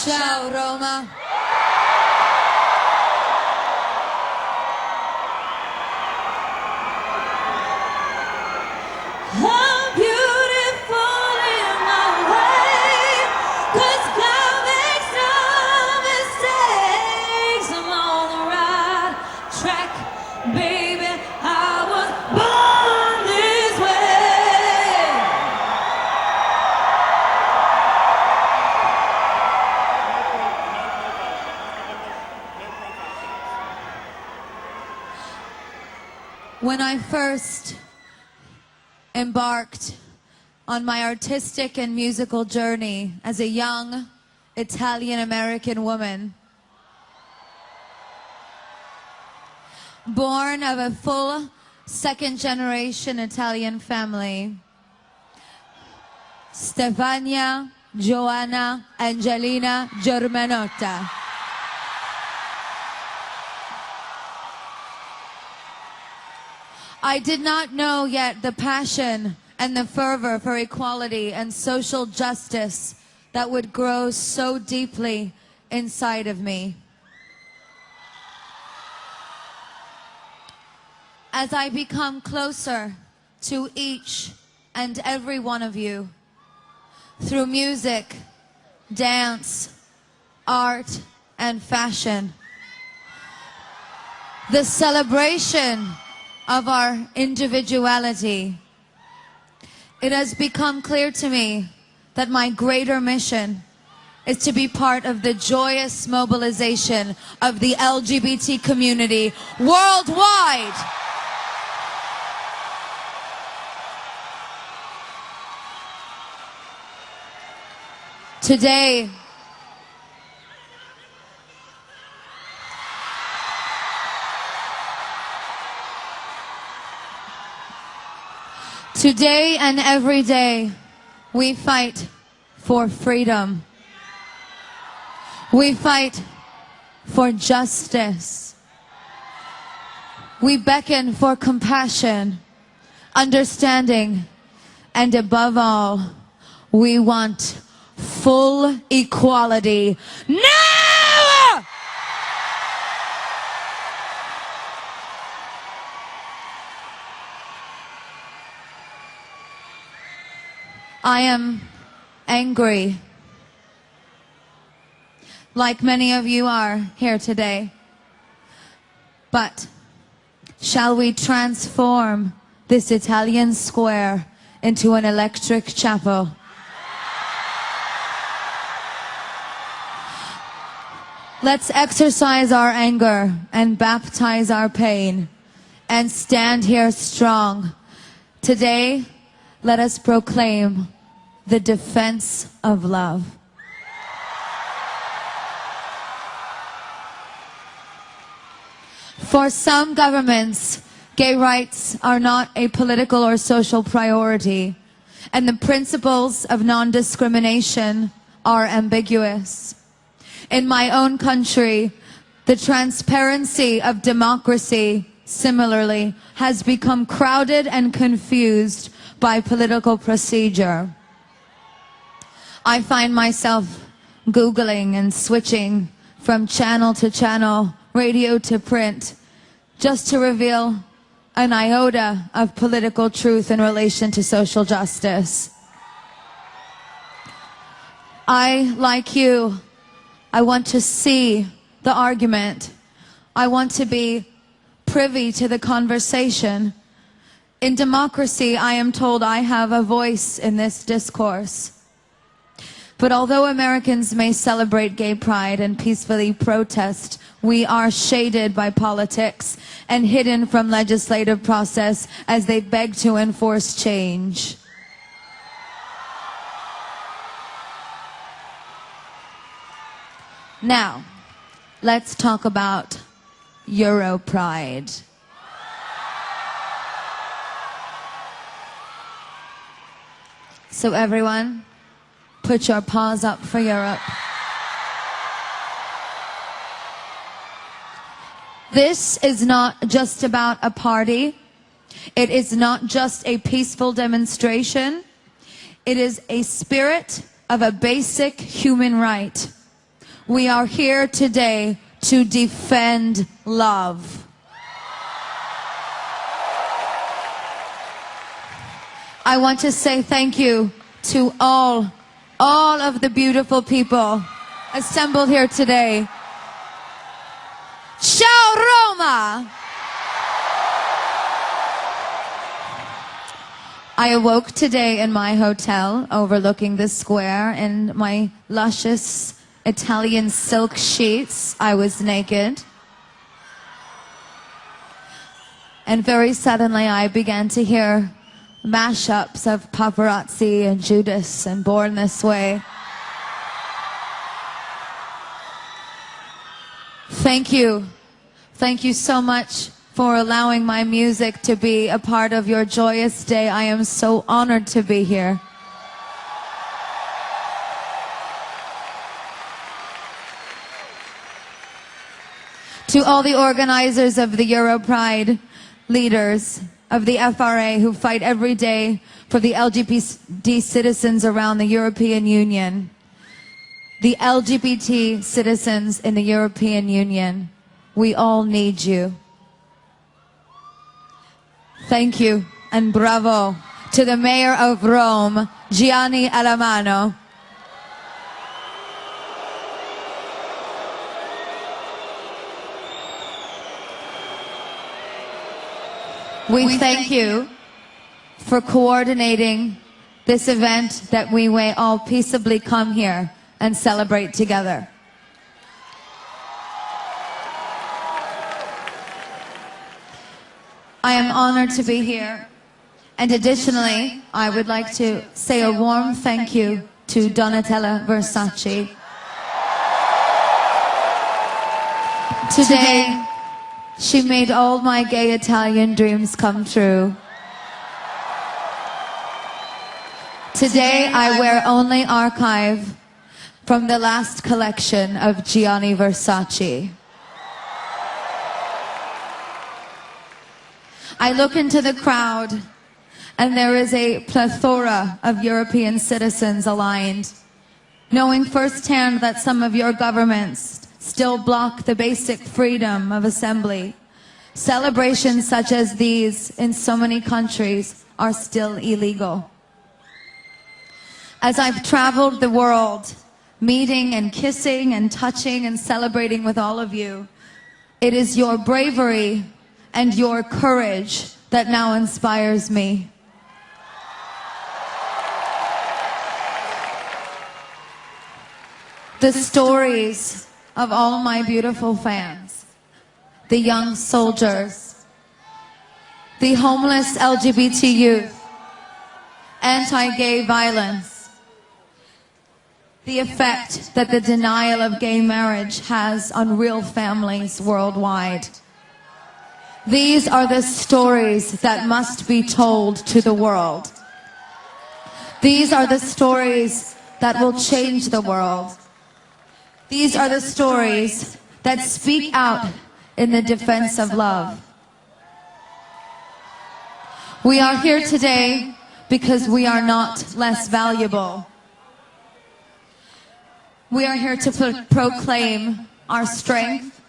Ciao Roma. I'm beautiful in my way, 'cause God makes no mistakes. I'm on the right track, baby. I was born this way. When I first embarked on my artistic and musical journey as a young Italian-American woman, born of a full second-generation Italian family, Stefania Joanna Angelina Germanotta. I did not know yet the passion and the fervor for equality and social justice that would grow so deeply inside of me. As I become closer to each and every one of you, through music, dance, art, and fashion, the celebration of our individuality, it has become clear to me that my greater mission is to be part of the joyous mobilization of the LGBT community worldwide. Today and every day, we fight for freedom. We fight for justice. We beckon for compassion, understanding, and above all, we want full equality now! I am angry, like many of you are here today. But shall we transform this Italian square into an electric chapel? Let's exercise our anger and baptize our pain and stand here strong. Today, let us proclaim the defense of love. For some governments, gay rights are not a political or social priority, and the principles of non-discrimination are ambiguous. In my own country, the transparency of democracy, similarly, has become crowded and confused by political procedure. I find myself Googling and switching from channel to channel, radio to print, just to reveal an iota of political truth in relation to social justice. I, like you, I want to see the argument. I want to be privy to the conversation. In democracy, I am told I have a voice in this discourse. But although Americans may celebrate gay pride and peacefully protest, we are shaded by politics and hidden from legislative process as they beg to enforce change. Now, let's talk about Europride. So everyone, put your paws up for Europe. This is not just about a party. It is not just a peaceful demonstration. It is a spirit of a basic human right. We are here today to defend love. I want to say thank you to all of the beautiful people assembled here today. Ciao Roma! I awoke today in my hotel overlooking the square in my luscious Italian silk sheets. I was naked. And very suddenly I began to hear mashups of Paparazzi and Judas and Born This Way. Thank you. Thank you so much for allowing my music to be a part of your joyous day. I am so honored to be here. To all the organizers of the Europride, leaders of the FRA who fight every day for the LGBT citizens around the European Union, the LGBT citizens in the European Union, we all need you. Thank you and bravo to the Mayor of Rome, Gianni Alamano. We thank you for coordinating this event that we may all peaceably come here and celebrate together. I am honored to be here, and additionally, I would like to say a warm thank you to Donatella Versace. Today, she made all my gay Italian dreams come true. Today, I wear only archive from the last collection of Gianni Versace. I look into the crowd, and there is a plethora of European citizens aligned, knowing firsthand that some of your governments still block the basic freedom of assembly. Celebrations such as these in so many countries are still illegal. As I've traveled the world, meeting and kissing and touching and celebrating with all of you, it is your bravery and your courage that now inspires me. The stories of all my beautiful fans, the young soldiers, the homeless LGBT youth, anti-gay violence, the effect that the denial of gay marriage has on real families worldwide. These are the stories that must be told to the world. These are the stories that will change the world. These are the stories that speak out in the defense of love. We are here today because we are not less valuable. We are here to proclaim our strength,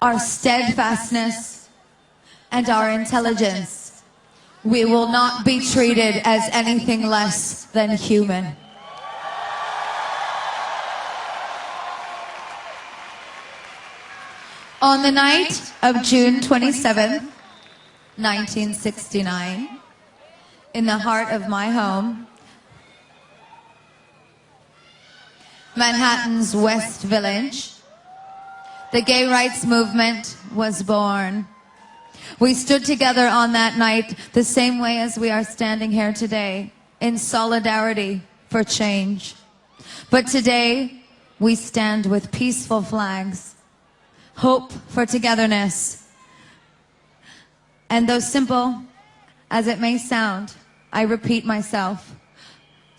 our steadfastness, and our intelligence. We will not be treated as anything less than human. On the night of June 27, 1969, in the heart of my home, Manhattan's West Village, the gay rights movement was born. We stood together on that night the same way as we are standing here today, in solidarity for change. But today, we stand with peaceful flags, hope for togetherness. And though simple as it may sound, I repeat myself,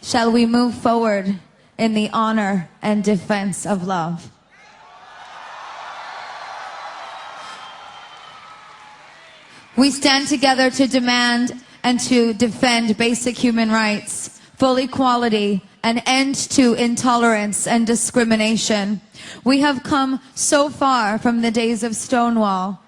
shall we move forward in the honor and defense of love? We stand together to demand and to defend basic human rights, full equality, an end to intolerance and discrimination. We have come so far from the days of Stonewall,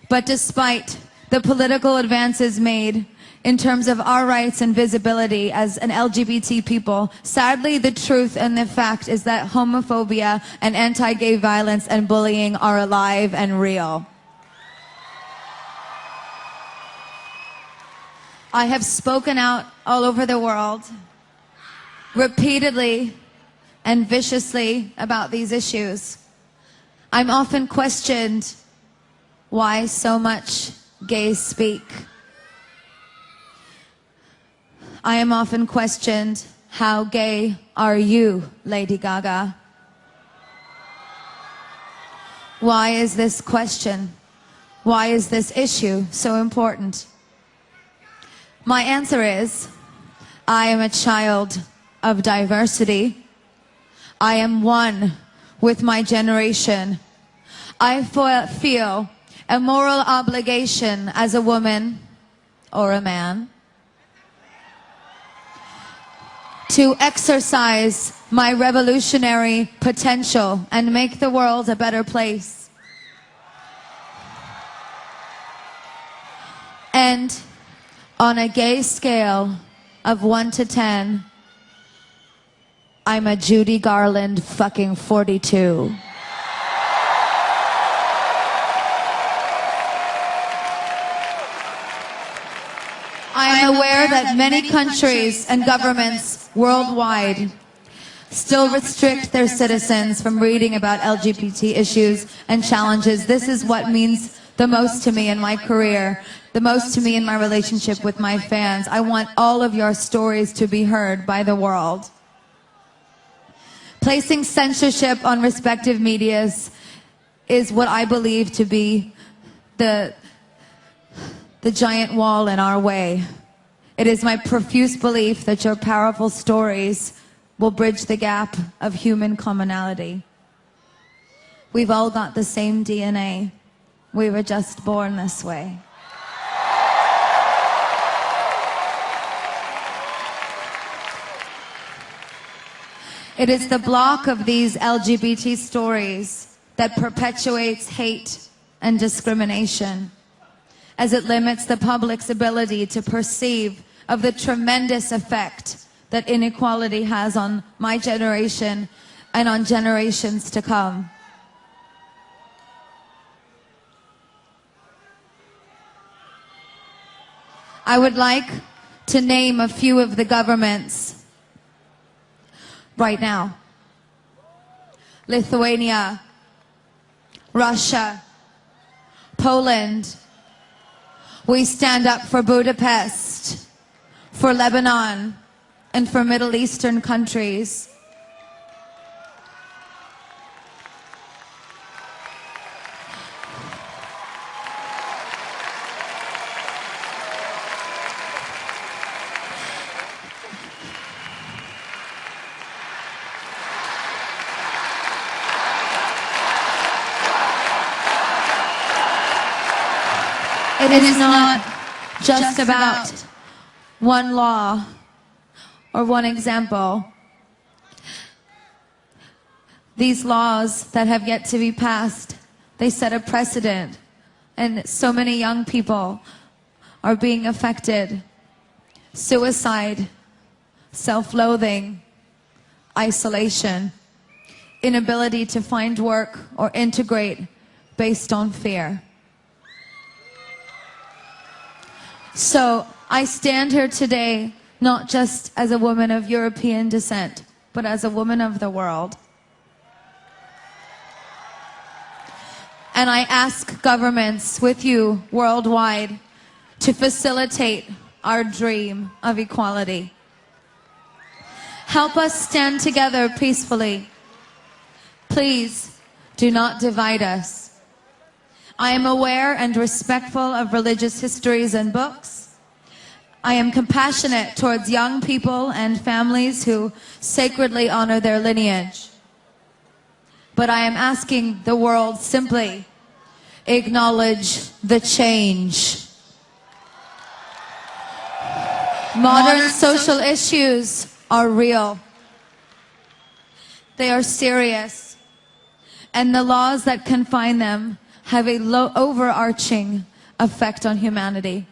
but despite the political advances made in terms of our rights and visibility as an LGBT people, sadly the truth and the fact is that homophobia and anti-gay violence and bullying are alive and real. I have spoken out all over the world, repeatedly and viciously about these issues. I'm often questioned, why so much gays speak? I am often questioned, how gay are you, Lady Gaga? Why is this question? Why is this issue so important? My answer is, I am a child of diversity. I am one with my generation. I feel a moral obligation as a woman or a man to exercise my revolutionary potential and make the world a better place. And on a gay scale of 1 to 10, I'm a Judy Garland fucking 42. I am aware that many countries and governments worldwide still restrict their citizens from reading about LGBT issues and challenges. This is what means the most to me in my career, the most to me in my relationship with my fans. I want all of your stories to be heard by the world. Placing censorship on respective medias is what I believe to be the giant wall in our way. It is my profuse belief that your powerful stories will bridge the gap of human commonality. We've all got the same DNA. We were just born this way. It is the block of these LGBT stories that perpetuates hate and discrimination, as it limits the public's ability to perceive of the tremendous effect that inequality has on my generation and on generations to come. I would like to name a few of the governments right now. Lithuania, Russia, Poland. We stand up for Budapest, for Lebanon, and for Middle Eastern countries. It is not just about one law or one example. These laws that have yet to be passed, they set a precedent, and so many young people are being affected. Suicide, self-loathing, isolation, inability to find work or integrate based on fear. So I stand here today not just as a woman of European descent, but as a woman of the world. And I ask governments with you worldwide to facilitate our dream of equality. Help us stand together peacefully. Please do not divide us. I am aware and respectful of religious histories and books. I am compassionate towards young people and families who sacredly honor their lineage. But I am asking the world simply, acknowledge the change. Modern social issues are real. They are serious, and the laws that confine them have a overarching effect on humanity.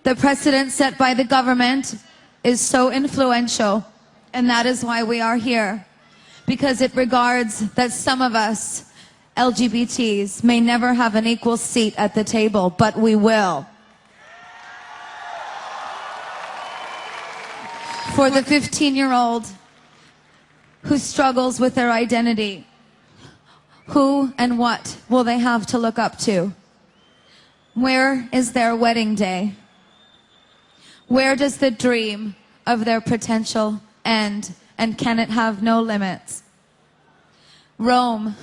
The precedent set by the government is so influential, and that is why we are here, because it regards that some of us, LGBTs, may never have an equal seat at the table, but we will. For the 15-year-old who struggles with their identity, who and what will they have to look up to? Where is their wedding day? Where does the dream of their potential end, and can it have no limits? Rome,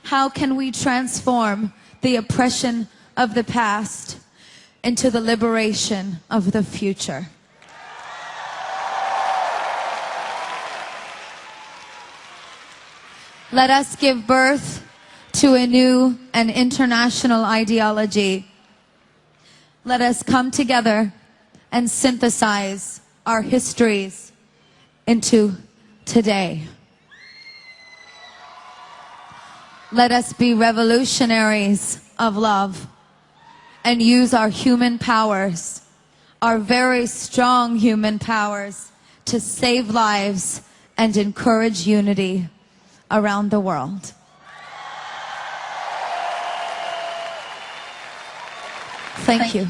how can we transform the oppression of the past into the liberation of the future? Let us give birth to a new and international ideology. Let us come together and synthesize our histories into today. Let us be revolutionaries of love and use our human powers, our very strong human powers, to save lives and encourage unity around the world. Thank you.